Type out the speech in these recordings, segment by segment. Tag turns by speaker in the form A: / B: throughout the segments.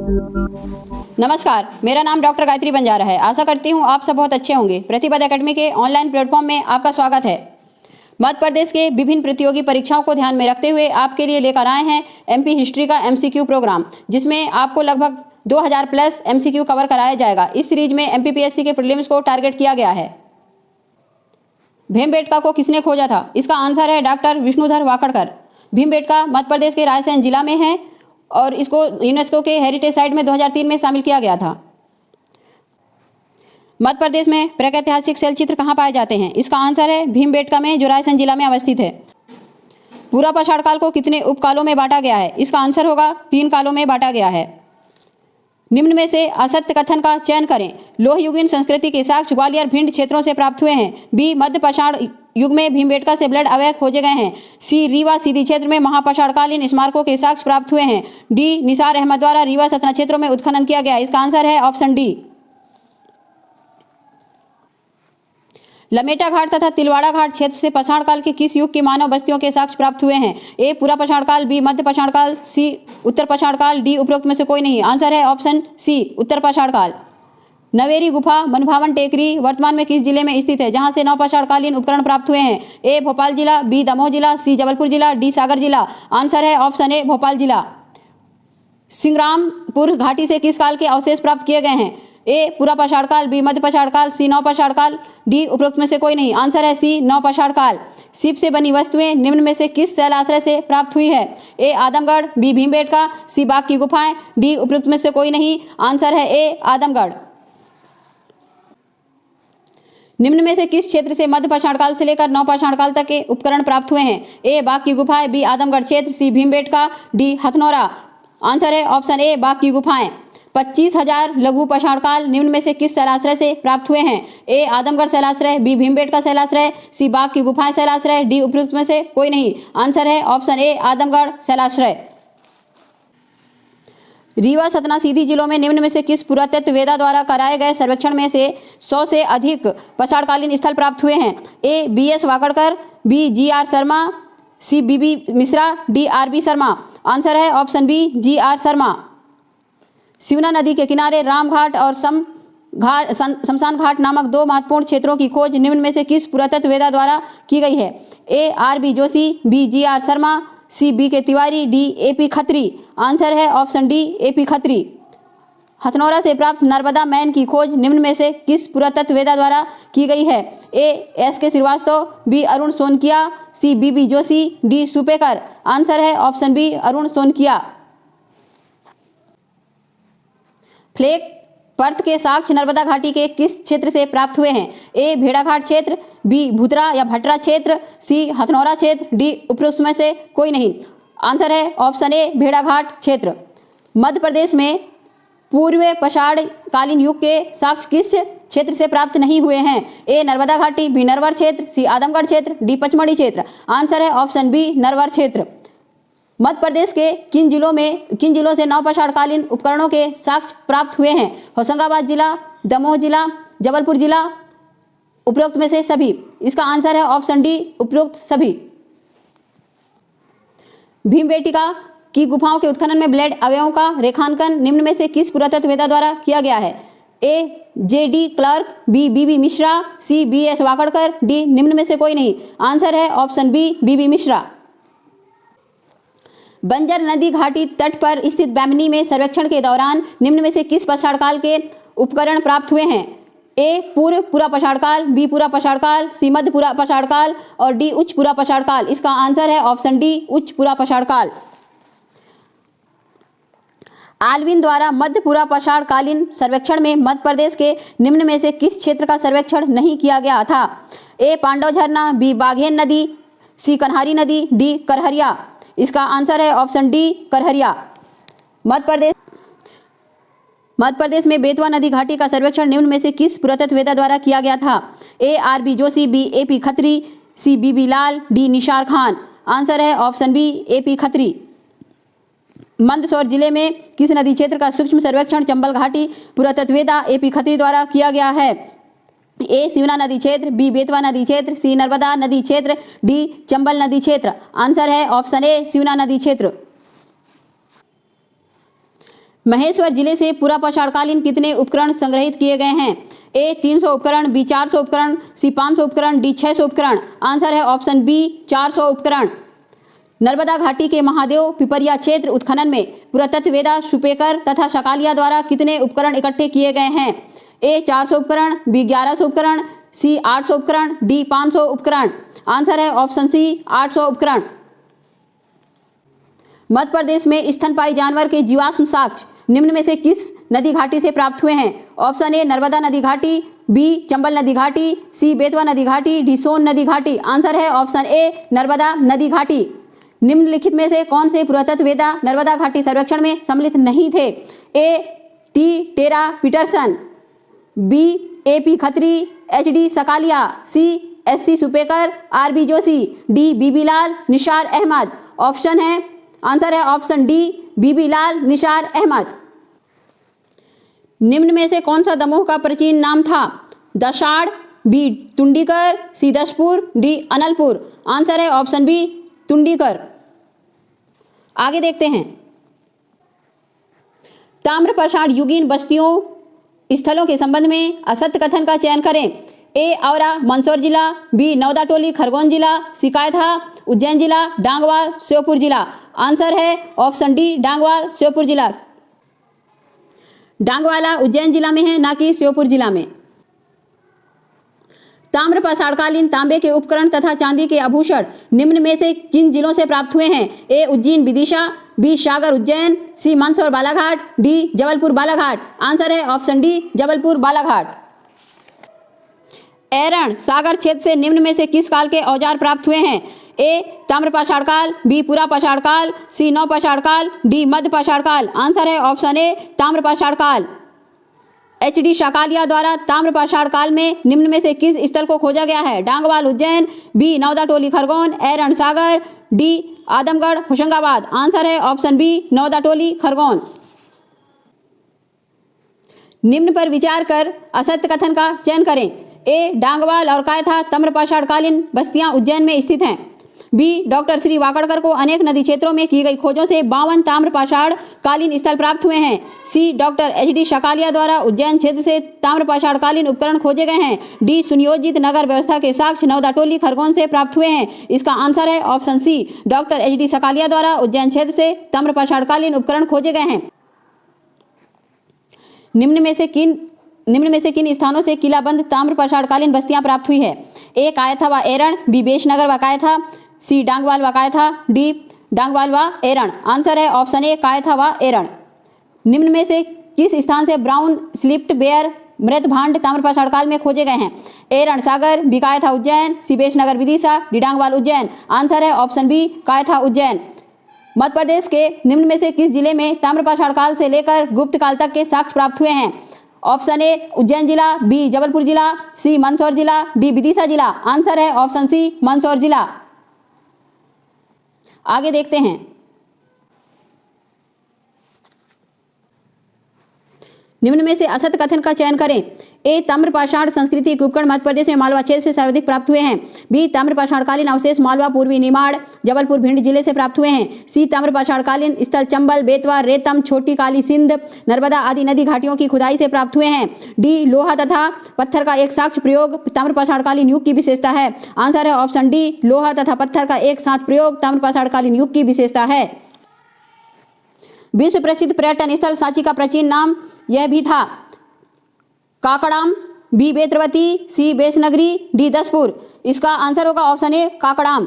A: नमस्कार, मेरा नाम डॉक्टर गायत्री बंजारा है। आशा करती हूँ आप सब बहुत अच्छे होंगे। प्रतिपद एकेडमी के ऑनलाइन प्लेटफॉर्म में आपका स्वागत है। मध्य प्रदेश के विभिन्न प्रतियोगी परीक्षाओं को ध्यान में रखते हुए आपके लिए लेकर आए हैं एमपी हिस्ट्री का एमसीक्यू प्रोग्राम, जिसमें आपको लगभग 2000 प्लस एमसीक्यू कवर कराया जाएगा। इस सीरीज में एमपीपीएससी के प्रीलिम्स को टारगेट किया गया है। भीमबेटका को किसने खोजा था? इसका आंसर है डॉक्टर विष्णुधर वाकड़कर। भीमबेटका मध्य प्रदेश के रायसेन जिला में है और इसको यूनेस्को के हेरिटेज साइट में 2003 में शामिल किया गया था। मध्य प्रदेश में प्रागैतिहासिक शैल चित्र कहाँ पाए जाते हैं? इसका आंसर है भीमबेटका में, जो रायसेन जिला में अवस्थित है। पूरा पाषाण काल को कितने उपकालों में बांटा गया है? इसका आंसर होगा 3 कालों में बांटा गया है। निम्न में से असत्य कथन का चयन करें। लोहयुगीन संस्कृति के साक्ष्य ग्वालियर भिंड क्षेत्रों से प्राप्त हुए हैं। बी, मध्य पाषाण युग में भीमबेटका से ब्लड अवयव खोजे गए हैं। सी, रीवा सीधी क्षेत्र में महापाषाणकालीन स्मारकों के साक्ष्य प्राप्त हुए हैं। डी, निसार अहमद द्वारा रीवा सतना क्षेत्रों में उत्खनन किया गया। इसका आंसर है ऑप्शन डी। लमेटा घाट तथा तिलवाड़ा घाट क्षेत्र से पाषाण काल के किस युग की मानव बस्तियों के साक्ष्य प्राप्त हुए हैं? ए, पूरा पाषाण काल, बी, मध्य पाषाण काल, सी, उत्तर पाषाण काल, डी, उपरोक्त में से कोई नहीं। आंसर है ऑप्शन सी, उत्तर पाषाण काल। नवेरी गुफा मनभावन टेकरी वर्तमान में किस जिले में स्थित है, जहां से नवपाषाणकालीन उपकरण प्राप्त हुए हैं? ए, भोपाल जिला, बी, दमोह जिला, सी, जबलपुर जिला, डी, सागर जिला। आंसर है ऑप्शन ए, भोपाल जिला। सिंग्रामपुर घाटी से किस काल के अवशेष प्राप्त किए गए हैं? ए, पूरा पाषाण काल, बी, मध्य पाषाण काल, सी, नवपाषाण काल, डी, उपरोक्त में से कोई नहीं। आंसर है सी, नवपाषाण काल। सीप से बनी वस्तुएं निम्न में से किस शैलाश्रय से प्राप्त हुई है? ए, आदमगढ़, बी, भीमबेटका, सी, बाघ की गुफाएं, डी, उपरोक्त में से कोई नहीं। आंसर है ए, आदमगढ़। निम्न में से किस क्षेत्र से मध्य पाषाण काल से लेकर नवपाषाण काल तक के उपकरण प्राप्त हुए हैं? ए, बाघ की गुफाएं, बी, आदमगढ़ क्षेत्र, सी, भीमबेटका, डी, हथनौरा। आंसर है ऑप्शन ए, बाघ की गुफाएं। 25,000 लघु पाषाण काल निम्न में से किस शैलाश्रय से प्राप्त हुए हैं? ए, आदमगढ़ शैलाश्रय, बी, भीमबेटका शैलाश्रय, सी, बाघ की गुफाएं शैलाश्रय, डी, उपयुक्त में से कोई नहीं। आंसर है ऑप्शन ए, आदमगढ़ शैलाश्रय। रीवा सतना सीधी जिलों में निम्न में से किस पुरातत्व वेदा द्वारा कराए गए सर्वेक्षण में से 100 से अधिक पाषाणकालीन स्थल प्राप्त हुए हैं? A, BS. Wakankar, B, GR. Sharma, C, BB. Mishra, D, RB. Sharma. Answer है option B, GR. Sharma. Shivna नदी के किनारे रामघाट और शमशान घाट नामक 2 महत्वपूर्ण क्षेत्रों की खोज निम्न में से किस पुरातत्व वेदा द्वारा की गई है? A, RB. Joshi, B, GR. Sharma, C, B K Tiwari, D, AP. Khatri. Answer है option D, AP. Khatri. Hathnora से प्राप्त नर्मदा मैन की खोज निम्न में से किस पुरातत्व वेदा द्वारा की गई है? A, S K Srivastava, B, Arun Sonkiya, C, B Joshi, D, Supekar. Answer है option B, Arun Sonkiya. Flake पर्त के साक्ष्य नर्मदा घाटी के किस क्षेत्र से प्राप्त हुए हैं? ए, भेड़ाघाट क्षेत्र, बी, भूतरा या भटरा क्षेत्र, सी, हथनौरा क्षेत्र, डी, उपरोक्त में से कोई नहीं। आंसर है ऑप्शन ए, भेड़ाघाट क्षेत्र। मध्य प्रदेश में पूर्व पाषाण कालीन युग के साक्ष्य किस क्षेत्र से प्राप्त नहीं हुए हैं? ए, नर्मदा घाटी, बी, नरवर क्षेत्र, सी, आदमगढ़ क्षेत्र, डी, पचमढ़ी क्षेत्र। आंसर है ऑप्शन बी, नरवर क्षेत्र। मध्य प्रदेश के किन जिलों से नवपाषाणकालीन उपकरणों के साक्ष्य प्राप्त हुए हैं? होशंगाबाद जिला, दमोह जिला, जबलपुर जिला, उपरोक्त में से सभी। इसका आंसर है ऑप्शन डी, उपरोक्त सभी। भीमबेटका की गुफाओं के उत्खनन में ब्लेड अवयवों का रेखांकन निम्न में से किस पुरातत्व वेदा द्वारा किया गया है? A, JD. Clark, B, BB. Mishra, C, BS. Wakadkar, D, निम्न में से कोई नहीं। आंसर है ऑप्शन बी, बी.बी. मिश्रा। बंजर नदी घाटी तट पर स्थित बैमनी में सर्वेक्षण के दौरान निम्न में से किस पाषाण काल के उपकरण प्राप्त हुए हैं? ए, पूर्व पूरा पाषाण काल, बी, पूरा पाषाण काल, सी, मध्य पूरा पाषाण काल और डी, उच्च पूरा पाषाण काल। इसका आंसर है ऑप्शन डी, उच्च पूरा पाषाण काल। आल्विन द्वारा मध्य पूरा पाषाण कालीन सर्वेक्षण में मध्य प्रदेश के निम्न में से किस क्षेत्र का सर्वेक्षण नहीं किया गया था? ए, पांडव झरना, बी, बाघेन नदी, सी, कन्हारी नदी, डी, करहरिया। इसका आंसर है ऑप्शन डी, करहरिया। मध्य प्रदेश में बेतवा नदी घाटी का सर्वेक्षण निम्न में से किस पुरातत्व वेदा द्वारा किया गया था? A, RB. Joshi, B, AP. Khatri, C, BB. Lal, D, Nisar Khan. Answer है option B, AP. Khatri. Mandsaur जिले में किस नदी क्षेत्र का सूक्ष्म सर्वेक्षण चंबल घाटी पुरातत्व वेदा ए.पी. खत्री द्वारा किया गया है? ए, शिवना नदी क्षेत्र, बी, बेतवा नदी क्षेत्र, सी, नर्मदा नदी क्षेत्र, डी, चंबल नदी क्षेत्र। आंसर है ऑप्शन ए, शिवना नदी क्षेत्र। महेश्वर जिले से पूरा पाषाणकालीन कितने उपकरण संग्रहित किए गए हैं? ए 300 उपकरण, बी 400 उपकरण, सी 500 उपकरण, डी 600 उपकरण। आंसर है ऑप्शन बी 400 उपकरण। नर्मदा घाटी के महादेव पिपरिया क्षेत्र उत्खनन में पुरातत्ववेदा शुपेकर तथा शकालिया द्वारा कितने उपकरण इकट्ठे किए गए हैं? ए 400 उपकरण, बी 1100 उपकरण, सी 800 उपकरण, डी 500 उपकरण। आंसर है ऑप्शन सी 800 उपकरण। मध्य प्रदेश में स्तनपायी जानवर के जीवाश्म साक्ष्य निम्न में से किस नदी घाटी से प्राप्त हुए हैं? ऑप्शन ए नर्मदा नदी घाटी, बी चंबल नदी घाटी, सी बेतवा नदी घाटी, डी सोन नदी घाटी। आंसर है ऑप्शन ए नर्मदा नदी घाटी। निम्नलिखित में से कौन से पुरातत्ववेदा नर्मदा घाटी सर्वेक्षण में सम्मिलित नहीं थे? A T Terra Paterson, B A P Khatri, H D Sakalia, C S C Supekar, R B Joshi, D BB Lal, Nisar Ahmad. Option है आंसर है option D BB Lal, Nisar Ahmad. निम्न में से कौन सा दमोह का प्राचीन नाम था? दशाड़, बी तुंडीकर, सी दशपुर, डी अनलपुर। आंसर है ऑप्शन बी तुंडीकर। आगे देखते हैं। ताम्रपाषाण युगीन बस्तियों स्थलों के संबंध में असत्य कथन का चयन करें। ए औरा मंदसौर जिला, बी नवदाटोली खरगोन जिला, सी कायथा उज्जैन जिला, डांगवाल श्योपुर जिला। आंसर है ऑप्शन डी डांगवाल श्योपुर जिला। डांगवाला उज्जैन जिला में है, ना कि श्योपुर जिला में। ताम्रपाषाणकालीन तांबे के उपकरण तथा चांदी के आभूषण निम्न में से किन जिलों से प्राप्त हुए हैं? ए उज्जैन विदिशा, बी सागर उज्जैन, सी मंदसौर बालाघाट, डी जबलपुर बालाघाट। आंसर है ऑप्शन डी जबलपुर बालाघाट। एरण सागर क्षेत्र से निम्न में से किस काल के औजार प्राप्त हुए हैं? ए ताम्रपाषाण काल, बी पुरा पाषाण काल, सी नवपाषाण काल, डी मध्य पाषाण काल। आंसर है ऑप्शन ए ताम्रपाषाण काल। एच डी शाकालिया द्वारा ताम्रपाषाण काल में निम्न में से किस स्थल को खोजा गया है? डांगवाल उज्जैन, बी नवदाटोली खरगोन, एरण सागर, डी आदमगढ़ होशंगाबाद। आंसर है ऑप्शन बी नवदाटोली खरगोन। निम्न पर विचार कर असत्य कथन का चयन करें। ए डांगवाल और कायथा ताम्रपाषाणकालीन बस्तियां उज्जैन में स्थित हैं। बी डॉक्टर श्री वाकड़कर को अनेक नदी क्षेत्रों में की गई खोजों से 52 ताम्रपाषाण कालीन स्थल प्राप्त हुए हैं। सी डॉक्टर एच डी शाकालिया द्वारा उज्जैन क्षेत्र से ताम्रपाषाण कालीन उपकरण खोजे गए हैं। डी सुनियोजित नगर व्यवस्था के साक्ष्य नवदाटोली खरगोन से प्राप्त हुए हैं। इसका आंसर है option C doctor H D Shakalia द्वारा उज्जैन क्षेत्र से ताम्रपाषाण कालीन उपकरण खोजे गए हैं। निम्न में से किन स्थानों से किलाबंद ताम्रपाषाणकालीन बस्तियां प्राप्त हुई है? ए कायथा व एरण, बी बेशनगर व कायथा, सी डांगवाल व कायथा, डी डांगवाल व एरण। आंसर है ऑप्शन ए कायथा व एरण। निम्न में से किस स्थान से ब्राउन स्लिप्ड बेयर मृत भांड ताम्रपाषाण काल में खोजे गए हैं? ए रण सागर, बी कायथा उज्जैन, सी बेशनगर विदिशा, डी डांगवाल उज्जैन। आंसर है ऑप्शन बी कायथा उज्जैन। मध्य प्रदेश के निम्न में से किस जिले में ताम्रपाषाण काल से लेकर गुप्त काल तक के साक्ष्य प्राप्त हुए हैं? ऑप्शन ए उज्जैन जिला, बी जबलपुर जिला, सी मंदसौर जिला, डी विदिशा जिला। आंसर है ऑप्शन सी मंदसौर जिला। आगे देखते हैं। निम्न में से असत्य कथन का चयन करें। ए ताम्रपाषाण संस्कृति के उपकरण मध्य प्रदेश में मालवा क्षेत्र से सर्वाधिक प्राप्त हुए हैं। बी ताम्रपाषाणकालीन अवशेष मालवा, पूर्वी निमाड़, जबलपुर, भिंड जिले से प्राप्त हुए हैं। सी ताम्रपाषाणकालीन स्थल चंबल, बेतवा, रेतम, छोटी काली सिंध, नर्मदा आदि नदी घाटियों की खुदाई से प्राप्त हुए हैं। डी लोहा तथा पत्थर का एक साक्ष्य प्रयोग ताम्रपाषाणकालीन युग की विशेषता है। आंसर है ऑप्शन डी लोहा तथा पत्थर का एक साथ प्रयोग ताम्रपाषाणकालीन युग की विशेषता है। विश्व प्रसिद्ध पर्यटन स्थल सांची का प्राचीन नाम यह भी था। काकड़ाम, बी बेत्रवती, सी बेसनगरी, डी दसपुर। इसका आंसर होगा ऑप्शन ए काकड़ाम।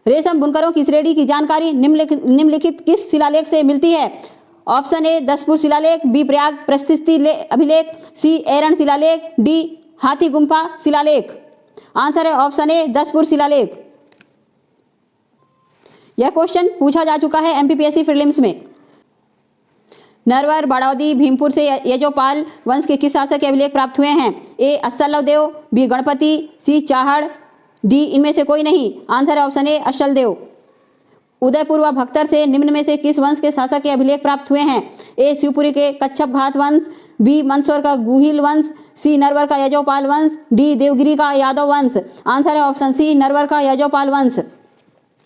A: रेशम बुनकरों की श्रेणी की जानकारी निम्नलिखित किस शिलालेख से मिलती है? ऑप्शन ए दसपुर शिलालेख, बी प्रयाग प्रस्थिति अभिलेख, सी एरण शिलालेख, डी हाथी गुम्फा शिलालेख। आंसर है ऑप्शन ए दसपुर शिलालेख। यह क्वेश्चन पूछा जा चुका है एमपीपीएससी प्रीलिम्स में। नरवर, बड़ौदी, भीमपुर से यजोपाल वंश के किस शासक के अभिलेख प्राप्त हुए हैं? ए अश्वलव देव, बी गणपति, सी चाहड़, डी इनमें से कोई नहीं। आंसर है ऑप्शन ए अश्वलदेव। उदयपुर व भक्तर से निम्न में से किस वंश के शासक के अभिलेख प्राप्त हुए हैं? ए शिवपुरी के कच्छप घात वंश, बी मंदसौर का गुहिल वंश, सी नरवर का यजोपाल वंश, डी देवगिरी का यादव वंश। आंसर है ऑप्शन सी नरवर का यजोपाल वंश।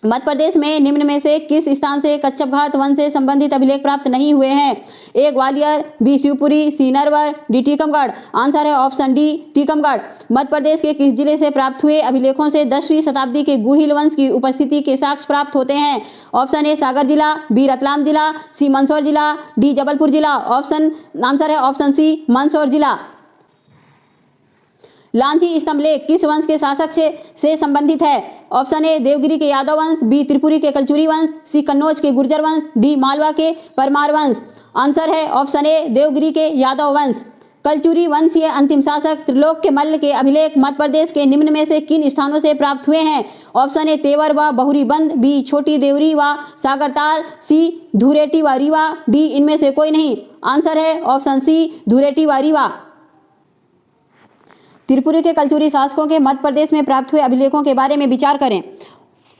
A: मध्य प्रदेश में निम्न में से किस स्थान से कच्छपघात वंश से संबंधित अभिलेख प्राप्त नहीं हुए हैं? ए ग्वालियर, बी शिवपुरी, सी नरवर, डी टीकमगढ़। आंसर है ऑप्शन डी टीकमगढ़। मध्य प्रदेश के किस जिले से प्राप्त हुए अभिलेखों से 10वीं शताब्दी के गुहिल वंश की उपस्थिति के साक्ष्य प्राप्त होते हैं? ऑप्शन ए सागर जिला, बी रतलाम जिला, सी मंदसौर जिला, डी जबलपुर जिला। आंसर है ऑप्शन सी मंदसौर जिला। लांजी स्तंभलेख किस वंश के शासक से संबंधित है? ऑप्शन ए देवगिरी के यादव वंश, बी त्रिपुरी के कलचुरी वंश, सी कन्नौज के गुर्जर वंश, डी मालवा के परमार वंश। आंसर है ऑप्शन ए देवगिरी के यादव वंश। कलचुरी वंशीय अंतिम शासक त्रिलोक के मल्ल के अभिलेख मध्य प्रदेश के निम्न में से किन स्थानों से प्राप्त हुए हैं? ऑप्शन ए तेवर व बहुरीबंद, बी छोटी देवरी व सागरताल, सी धुरेटी व रीवा, डी इनमें से कोई नहीं। आंसर है ऑप्शन सी धुरेटी व रीवा। त्रिपुरी के कलचुरी शासकों के मध्य प्रदेश में प्राप्त हुए अभिलेखों के बारे में विचार करें।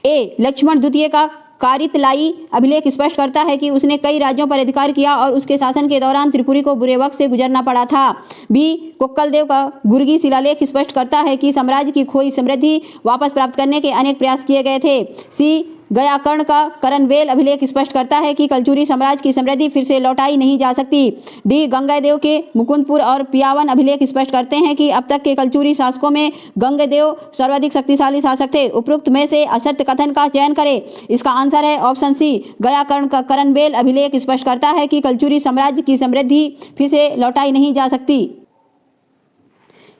A: ए लक्ष्मण द्वितीय का कारितलाई अभिलेख स्पष्ट करता है कि उसने कई राज्यों पर अधिकार किया और उसके शासन के दौरान त्रिपुरी को बुरे वक्त से गुजरना पड़ा था। बी कोक्कलदेव का गुर्गी शिलालेख स्पष्ट करता है कि साम्राज्य की खोई समृद्धि वापस प्राप्त करने के अनेक प्रयास किए गए थे। सी गयाकर्ण का करनवेल अभिलेख स्पष्ट करता है कि कलचुरी साम्राज्य की समृद्धि फिर से लौटाई नहीं जा सकती। डी गंगादेव के मुकुंदपुर और पियावन अभिलेख स्पष्ट करते हैं कि अब तक के कलचुरी शासकों में गंगादेव सर्वाधिक शक्तिशाली शासक थे। उपरोक्त में से असत्य कथन का चयन करें। इसका आंसर है ऑप्शन सी गयाकर्ण का करनवेल अभिलेख स्पष्ट करता है कि कलचुरी साम्राज्य की समृद्धि फिर से लौटाई नहीं जा सकती।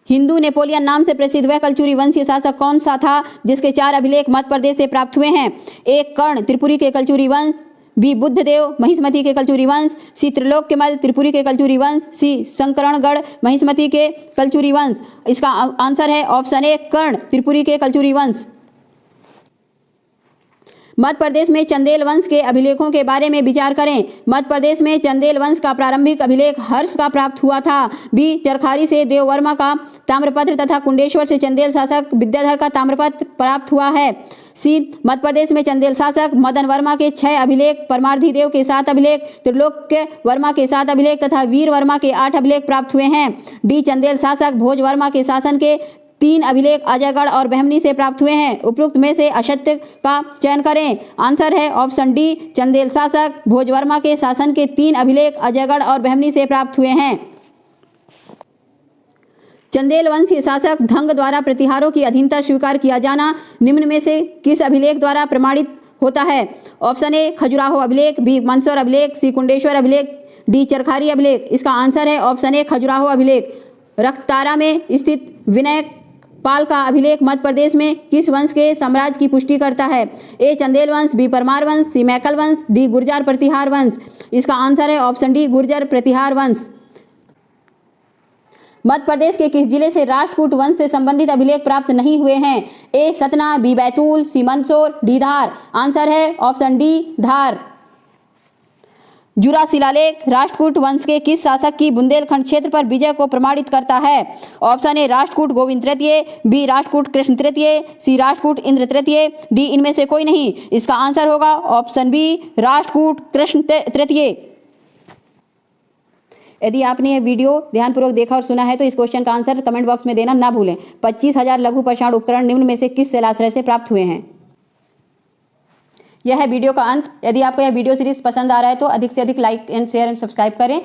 A: हिंदू नेपोलियन नाम से प्रसिद्ध वह कलचुरी वंशीय शासक कौन सा था जिसके 4 अभिलेख मध्य प्रदेश से प्राप्त हुए हैं? ए कर्ण त्रिपुरी के कलचुरी वंश, बी बुद्धदेव महिष्मती के कलचुरी वंश, सी त्रिलोक के मल्ल त्रिपुरी के कलचुरी वंश, सी शंकरणगढ़ महिष्मती के कलचुरी वंश। इसका आंसर है ऑप्शन ए कर्ण त्रिपुरी के कलचुरी वंश। मध्य प्रदेश में चंदेल वंश के अभिलेखों के बारे में विचार करें। मध्य प्रदेश में चंदेल वंश का प्रारंभिक अभिलेख हर्ष का प्राप्त हुआ था। बी चरखारी से देववर्मा का ताम्रपत्र तथा कुंडेश्वर से चंदेल शासक विद्याधर का ताम्रपत्र प्राप्त हुआ है। सी मध्य प्रदेश में चंदेल शासक मदन वर्मा के 6 अभिलेख, परमार्थिदेव के 7 अभिलेख, त्रिलोक के वर्मा के 7 अभिलेख तथा वीर वर्मा के 8 अभिलेख प्राप्त हुए हैं। डी चंदेल शासक भोज वर्मा के शासन के 3 अभिलेख अजयगढ़ और बहमनी से प्राप्त हुए हैं। उपरोक्त में से असत्य का चयन करें। आंसर है ऑप्शन डी चंदेल शासक भोजवर्मा के शासन के 3 अभिलेख अजयगढ़ और बहमनी से प्राप्त हुए हैं। चंदेल वंशीय शासक धंग द्वारा प्रतिहारों की अधीनता स्वीकार किया जाना निम्न में से किस अभिलेख द्वारा प्रमाणित होता है? ऑप्शन ए खजुराहो अभिलेख, बी मंदसौर अभिलेख, सी कुंडेश्वर अभिलेख, डी चरखारी अभिलेख। इसका आंसर है ऑप्शन ए खजुराहो अभिलेख। रखतारा में स्थित विनय पाल का अभिलेख मध्य प्रदेश में किस वंश के साम्राज्य की पुष्टि करता है? ए चंदेल वंश, बी परमार वंश, सी मैकल वंश, डी गुर्जर प्रतिहार वंश। इसका आंसर है ऑप्शन डी गुर्जर प्रतिहार वंश। मध्य प्रदेश के किस जिले से राष्ट्रकूट वंश से संबंधित अभिलेख प्राप्त नहीं हुए हैं? ए सतना, बी बैतूल, सी मंदसौर, डी धार। आंसर है ऑप्शन डी धार। जुरा शिलालेख राष्ट्रकूट वंश के किस शासक की बुंदेलखंड क्षेत्र पर विजय को प्रमाणित करता है? ऑप्शन ए राष्ट्रकूट गोविंद तृतीय, बी राष्ट्रकूट कृष्ण तृतीय, सी राष्ट्रकूट इंद्र तृतीय, डी इनमें से कोई नहीं। इसका आंसर होगा ऑप्शन बी राष्ट्रकूट कृष्ण तृतीय। यदि आपने यह वीडियो ध्यानपूर्वक देखा और सुना है तो इस क्वेश्चन का आंसर कमेंट बॉक्स में देना ना भूलें। 25,000 लघु पाषाण उपकरण निम्न में से किस शैलाश्रय से प्राप्त हुए हैं? यह है वीडियो का अंत। यदि आपको यह वीडियो सीरीज पसंद आ रहा है तो अधिक से अधिक like and share and subscribe करें।